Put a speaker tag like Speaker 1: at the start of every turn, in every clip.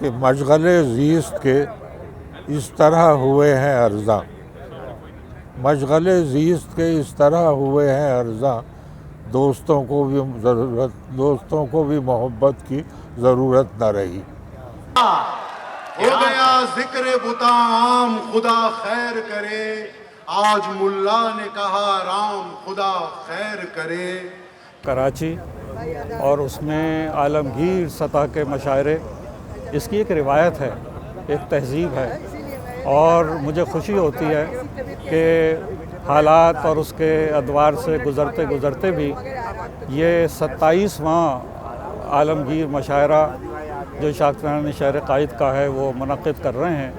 Speaker 1: کہ مشغلے زیست کے اس طرح ہوئے ہیں ارزاں، مشغلے زیست کے اس طرح ہوئے ہیں ارزاں، دوستوں کو بھی محبت کی ضرورت نہ رہی۔
Speaker 2: ہو گیا ذکر بتا عام خدا خیر کرے، آج ملا نے کہا رام خدا خیر کرے۔
Speaker 3: کراچی اور اس میں عالمگیر سطح کے مشاعرے، اس کی ایک روایت ہے، ایک تہذیب ہے، اور مجھے خوشی ہوتی ہے کہ حالات اور اس کے ادوار سے گزرتے گزرتے بھی یہ 27واں عالمگیر مشاعرہ جو شاکران شہر قائد کا ہے وہ منعقد کر رہے ہیں۔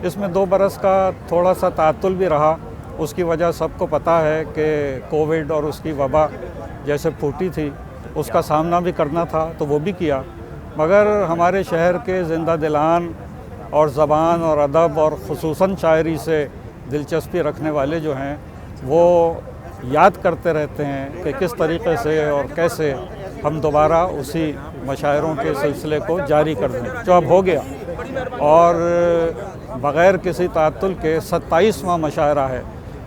Speaker 3: اس میں 2 برس کا تھوڑا سا تعطل بھی رہا، اس کی وجہ سب کو پتہ ہے کہ کووڈ اور اس کی وبا جیسے پھوٹی تھی، اس کا سامنا بھی کرنا تھا تو وہ بھی کیا، مگر ہمارے شہر کے زندہ دلان اور زبان اور ادب اور خصوصاً شاعری سے دلچسپی رکھنے والے جو ہیں وہ یاد کرتے رہتے ہیں کہ کس طریقے سے اور کیسے ہم دوبارہ اسی مشاعروں کے سلسلے کو جاری کر دیں، جو اب ہو گیا، اور بغیر کسی تعطل کے 27واں مشاعرہ ہے۔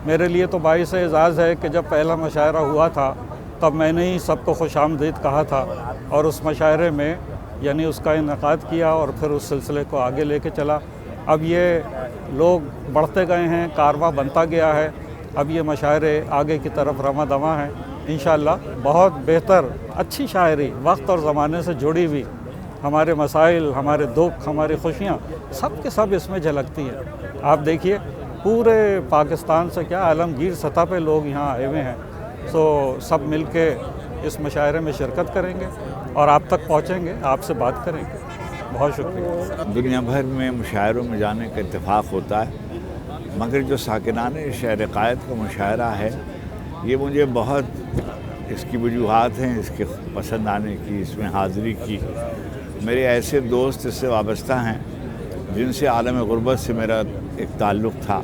Speaker 3: میرے لیے تو باعث اعزاز ہے کہ جب پہلا مشاعرہ ہوا تھا تب میں نے ہی سب کو خوش آمدید کہا تھا، اور اس مشاعرے میں یعنی اس کا انعقاد کیا اور پھر اس سلسلے کو آگے لے کے چلا۔ اب یہ لوگ بڑھتے گئے ہیں، کارواں بنتا گیا ہے، اب یہ مشاعرے آگے کی طرف رواں دواں ہیں۔ انشاءاللہ بہت بہتر اچھی شاعری وقت اور زمانے سے جڑی ہوئی، ہمارے مسائل، ہمارے دکھ، ہماری خوشیاں سب کے سب اس میں جھلکتی ہیں۔ آپ دیکھیے پورے پاکستان سے کیا عالمگیر سطح پہ لوگ یہاں آئے ہوئے ہیں، سو سب مل کے اس مشاعرے میں شرکت کریں گے اور آپ تک پہنچیں گے، آپ سے بات کریں گے۔ بہت شکریہ۔
Speaker 4: دنیا بھر میں مشاعروں میں جانے کا اتفاق ہوتا ہے، مگر جو ساکنان شہر قائد کا مشاعرہ ہے یہ مجھے بہت، اس کی وجوہات ہیں اس کے پسند آنے کی، اس میں حاضری کی۔ میرے ایسے دوست اس سے وابستہ ہیں جن سے عالم غربت سے میرا ایک تعلق تھا،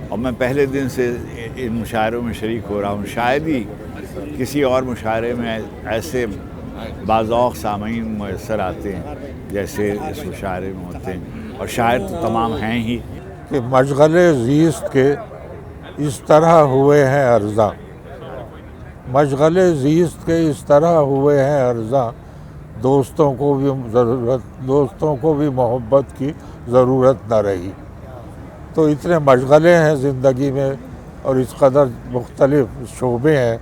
Speaker 4: اور میں پہلے دن سے ان مشاعروں میں شریک ہو رہا ہوں۔ شاید ہی کسی اور مشاعرے میں ایسے باذوق سامعین میسر آتے ہیں جیسے اس مشاعرے میں ہوتے ہیں، اور شاعر تو تمام ہیں ہی۔
Speaker 1: کہ مشغلے زیست کے اس طرح ہوئے ہیں ارزاں، مشغلے زیست کے اس طرح ہوئے ہیں ارزاں، دوستوں کو بھی محبت کی ضرورت نہ رہی۔ تو اتنے مشغلے ہیں زندگی میں اور اس قدر مختلف شعبے ہیں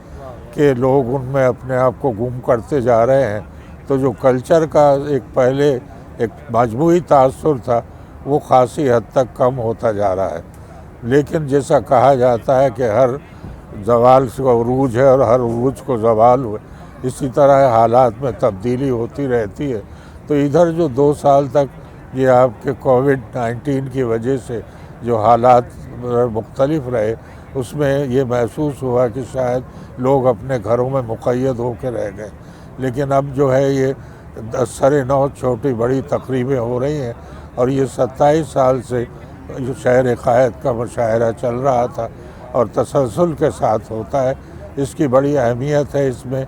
Speaker 1: کہ لوگ ان میں اپنے آپ کو گم کرتے جا رہے ہیں، تو جو کلچر کا پہلے ایک مجموعی تاثر تھا وہ خاصی حد تک کم ہوتا جا رہا ہے۔ لیکن جیسا کہا جاتا ہے کہ ہر زوال سے عروج ہے اور ہر عروج کو زوال ہوئے، اسی طرح حالات میں تبدیلی ہوتی رہتی ہے۔ تو ادھر جو 2 سال تک یہ آپ کے کووڈ-19 کی وجہ سے جو حالات مختلف رہے، اس میں یہ محسوس ہوا کہ شاید لوگ اپنے گھروں میں مقید ہو کے رہ گئے، لیکن اب جو ہے یہ سر نو چھوٹی بڑی تقریبیں ہو رہی ہیں، اور یہ 27 سال سے جو شہر قائد کا مشاعرہ چل رہا تھا اور تسلسل کے ساتھ ہوتا ہے، اس کی بڑی اہمیت ہے۔ اس میں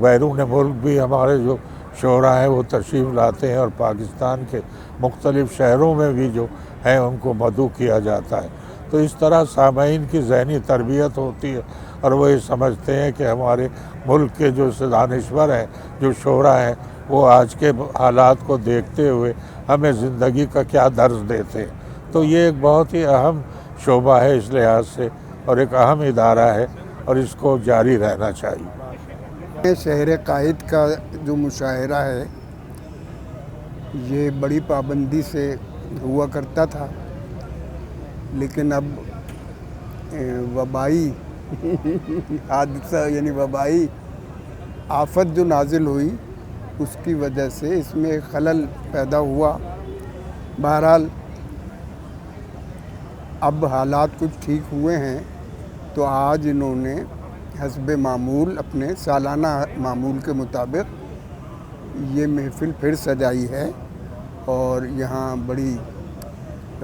Speaker 1: بیرون ملک بھی ہمارے جو شعراء ہیں وہ تشریف لاتے ہیں، اور پاکستان کے مختلف شہروں میں بھی جو ہیں ان کو مدعو کیا جاتا ہے۔ تو اس طرح سامعین کی ذہنی تربیت ہوتی ہے، اور وہ یہ سمجھتے ہیں کہ ہمارے ملک کے جو دانشور ہیں، جو شعراء ہیں، وہ آج کے حالات کو دیکھتے ہوئے ہمیں زندگی کا کیا درس دیتے ہیں۔ تو یہ ایک بہت ہی اہم شعبہ ہے اس لحاظ سے، اور ایک اہم ادارہ ہے، اور اس کو جاری رہنا چاہیے۔
Speaker 5: شہر قائد کا جو مشاعرہ ہے یہ بڑی پابندی سے ہوا کرتا تھا، لیکن اب وبائی حادثہ یعنی وبائی آفت جو نازل ہوئی اس کی وجہ سے اس میں خلل پیدا ہوا۔ بہرحال اب حالات کچھ ٹھیک ہوئے ہیں تو آج انہوں نے حسب معمول اپنے سالانہ معمول کے مطابق یہ محفل پھر سجائی ہے اور یہاں بڑی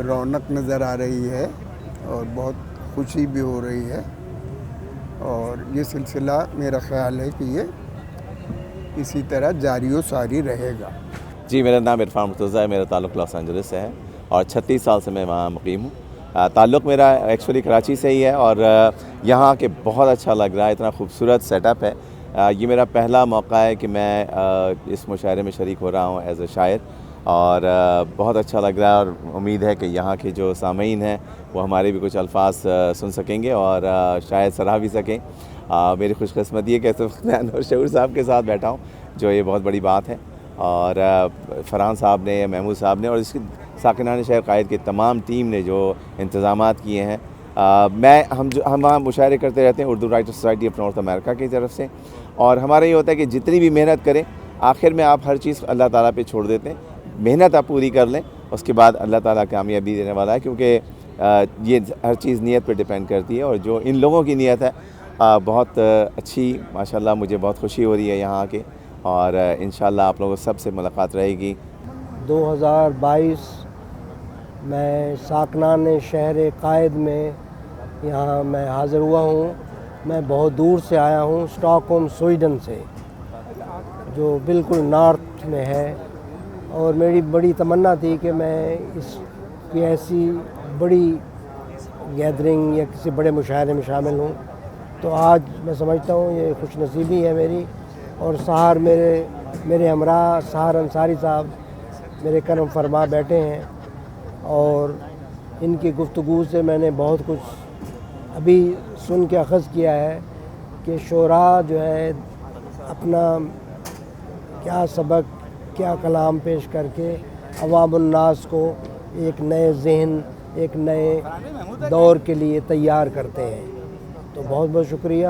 Speaker 5: رونق نظر آ رہی ہے اور بہت خوشی بھی ہو رہی ہے، اور یہ سلسلہ میرا خیال ہے کہ یہ اسی طرح جاری و ساری رہے گا۔
Speaker 6: جی، میرا نام عرفان مرتضیٰ ہے، میرا تعلق لاس اینجلس سے ہے اور 36 سال سے میں وہاں مقیم ہوں۔ تعلق میرا ایکچولی کراچی سے ہی ہے اور یہاں کے بہت اچھا لگ رہا ہے، اتنا خوبصورت سیٹ اپ ہے۔ یہ میرا پہلا موقع ہے کہ میں اس مشاعرے میں شریک ہو رہا ہوں ایز اے شاعر، اور بہت اچھا لگ رہا ہے، اور امید ہے کہ یہاں کے جو سامعین ہیں وہ ہمارے بھی کچھ الفاظ سن سکیں گے اور شاید سراہ بھی سکیں۔ میری خوش قسمتی ہے کہ میں انور شعور صاحب کے ساتھ بیٹھا ہوں، جو یہ بہت بڑی بات ہے، اور فرحان صاحب نے، محمود صاحب نے اور اس کی ساکنان شہر قائد کی تمام ٹیم نے جو انتظامات کیے ہیں۔ ہم وہاں مشاعرے کرتے رہتے ہیں Urdu writer society of North America کی طرف سے، اور ہمارا یہ ہوتا ہے کہ جتنی بھی محنت کریں آخر میں آپ ہر چیز اللہ تعالیٰ پہ چھوڑ دیتے ہیں۔ محنت آپ پوری کر لیں، اس کے بعد اللہ تعالیٰ کامیابی دینے والا ہے، کیونکہ یہ ہر چیز نیت پہ ڈیپینڈ کرتی ہے، اور جو ان لوگوں کی نیت ہے بہت اچھی، ماشاءاللہ مجھے بہت خوشی ہو رہی ہے یہاں آ کے، اور انشاءاللہ آپ لوگوں سب سے ملاقات رہے گی۔
Speaker 7: 2022 میں ساکنان شہر قائد میں یہاں میں حاضر ہوا ہوں۔ میں بہت دور سے آیا ہوں، اسٹاک ہوم سویڈن سے، جو بالکل نارتھ میں ہے، اور میری بڑی تمنا تھی کہ میں اس کی ایسی بڑی گیدرنگ یا کسی بڑے مشاعرے میں شامل ہوں، تو آج میں سمجھتا ہوں یہ خوش نصیبی ہے میری، اور سحر میرے ہمراہ سحر انصاری صاحب میرے کرم فرما بیٹھے ہیں، اور ان کی گفتگو سے میں نے بہت کچھ ابھی سن کے اخذ کیا ہے کہ شعراء جو ہے اپنا کیا سبق، کیا کلام پیش کر کے عوام الناس کو ایک نئے ذہن، ایک نئے دور کے لیے تیار کرتے ہیں۔ تو بہت بہت شکریہ۔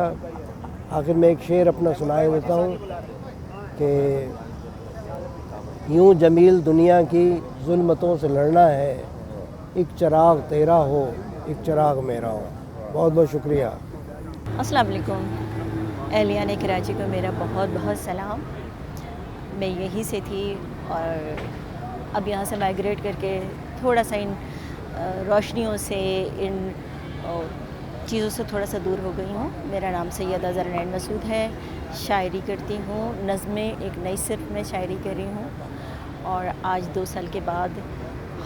Speaker 7: آخر میں ایک شعر اپنا سنائے دیتا ہوں کہ یوں جمیل دنیا کی ظلمتوں سے لڑنا ہے، ایک چراغ تیرا ہو، ایک چراغ میرا ہو۔ بہت بہت شکریہ۔
Speaker 8: السلام علیکم، اہلیان کراچی کو میرا بہت بہت سلام۔ میں یہیں سے تھی اور اب یہاں سے مائگریٹ کر کے تھوڑا سا ان روشنیوں سے، ان چیزوں سے تھوڑا سا دور ہو گئی ہوں۔ میرا نام سیدہ زرنین مسعود ہے، شاعری کرتی ہوں، نظمیں ایک نئی صرف میں شاعری کر رہی ہوں، اور آج 2 سال کے بعد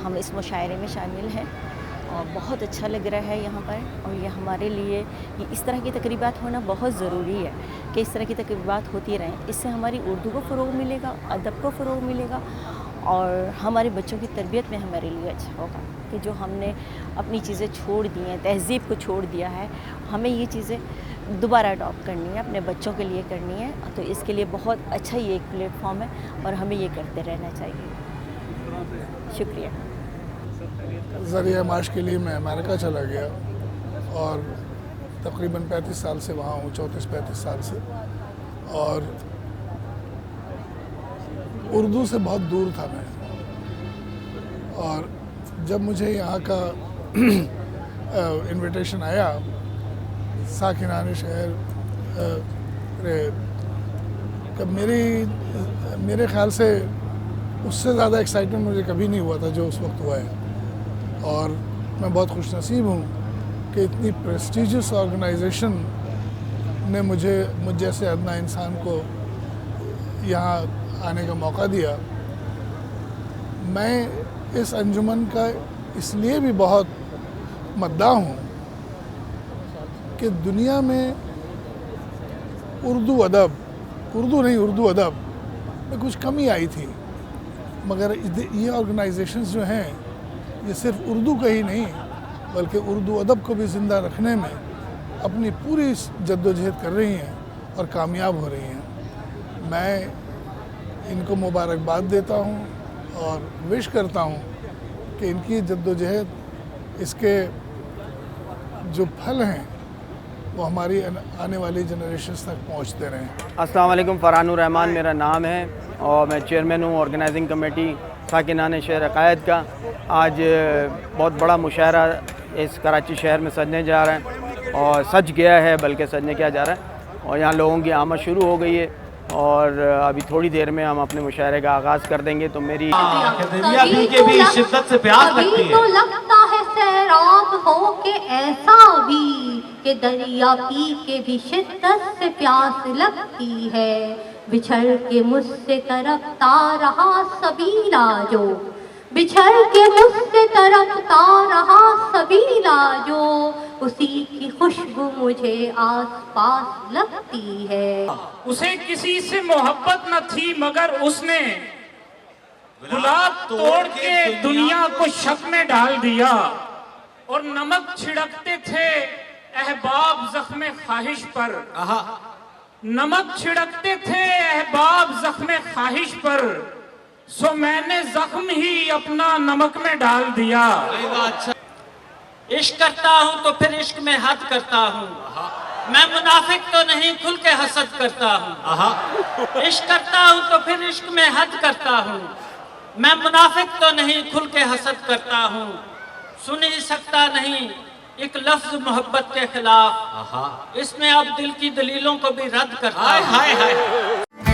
Speaker 8: ہم اس مشاعرے میں شامل ہیں، اور بہت اچھا لگ رہا ہے یہاں پر، اور یہ ہمارے لیے اس طرح کی تقریبات ہونا بہت ضروری ہے کہ اس طرح کی تقریبات ہوتی رہیں۔ اس سے ہماری اردو کو فروغ ملے گا، ادب کو فروغ ملے گا، اور ہمارے بچوں کی تربیت میں ہمارے لیے اچھا ہوگا کہ جو ہم نے اپنی چیزیں چھوڑ دی ہیں، تہذیب کو چھوڑ دیا ہے، ہمیں یہ چیزیں دوبارہ اڈاپٹ کرنی ہے، اپنے بچوں کے لیے کرنی ہے، تو اس کے لیے بہت اچھا یہ ایک پلیٹ فارم ہے، اور ہمیں یہ کرتے رہنا چاہیے۔ شکریہ۔
Speaker 9: ذریعہ معاش کے لیے میں امریکہ چلا گیا اور تقریباً 35 سال سے وہاں ہوں، 34-35 سال سے، اور اردو سے بہت دور تھا میں، اور جب مجھے یہاں کا انویٹیشن آیا ساکنان شہر کہ میرے خیال سے اس سے زیادہ ایکسائٹمنٹ مجھے کبھی نہیں ہوا تھا جو اس وقت ہوا ہے، اور میں بہت خوش نصیب ہوں کہ اتنی پریسٹیجس آرگنائزیشن نے مجھ جیسے ادنا انسان کو یہاں آنے کا موقع دیا۔ میں اس انجمن کا اس لیے بھی بہت مداح ہوں کہ دنیا میں اردو ادب میں کچھ کمی آئی تھی، مگر یہ آرگنائزیشنز جو ہیں یہ صرف اردو کا ہی نہیں بلکہ اردو ادب کو بھی زندہ رکھنے میں اپنی پوری جد و جہد کر رہی ہیں اور کامیاب ہو رہی ہیں۔ میں ان کو مبارکباد دیتا ہوں اور وش کرتا ہوں کہ ان کی جد و جہد، اس کے جو پھل ہیں وہ ہماری آنے والی جنریشنز تک پہنچتے رہیں۔
Speaker 10: السلام علیکم، فرحان الرحمان میرا نام ہے، اور میں چیئرمین ہوں آرگنائزنگ کمیٹی ساکنان شہر قائد کا۔ آج بہت بڑا مشاعرہ اس کراچی شہر میں سجنے جا رہے ہیں اور سج گیا ہے، بلکہ سجنے کیا جا رہا ہے، اور یہاں لوگوں کی آمد شروع ہو گئی ہے اور ابھی تھوڑی دیر میں ہم اپنے مشاعرے کا آغاز کر دیں گے. تو میری
Speaker 11: کبھی کے بھی شدت سے پیاس لگتی
Speaker 12: تو
Speaker 11: ہے.
Speaker 12: لگتا ہے سیراب ہو کے ایسا بھی کہ دریا پی کے بھی شدت سے پیاس لگتی ہے. بچھڑ کے مجھ سے تڑپتا رہا سبیلا جو، بچھڑ کے مجھ سے تڑپتا رہا سبیلا جو، اسی کی خوشبو مجھے آس پاس لگتی ہے.
Speaker 13: اسے کسی سے محبت نہ تھی مگر اس نے گلاب توڑ کے دنیا کو شک میں ڈال دیا، اور نمک چھڑکتے تھے احباب زخم خواہش پر، نمک چھڑکتے تھے احباب زخم خواہش پر، سو میں نے زخم ہی اپنا نمک میں ڈال دیا.
Speaker 14: عشق کرتا ہوں تو پھر عشق میں حد کرتا ہوں، میں منافق تو نہیں کھل کے حسد کرتا ہوں. عشق کرتا ہوں تو پھر عشق میں حد کرتا ہوں، میں منافق تو نہیں کھل کے حسد کرتا ہوں. سن ہی سکتا نہیں ایک لفظ محبت کے خلاف، اس میں اب دل کی دلیلوں کو بھی رد کرتا ہوں.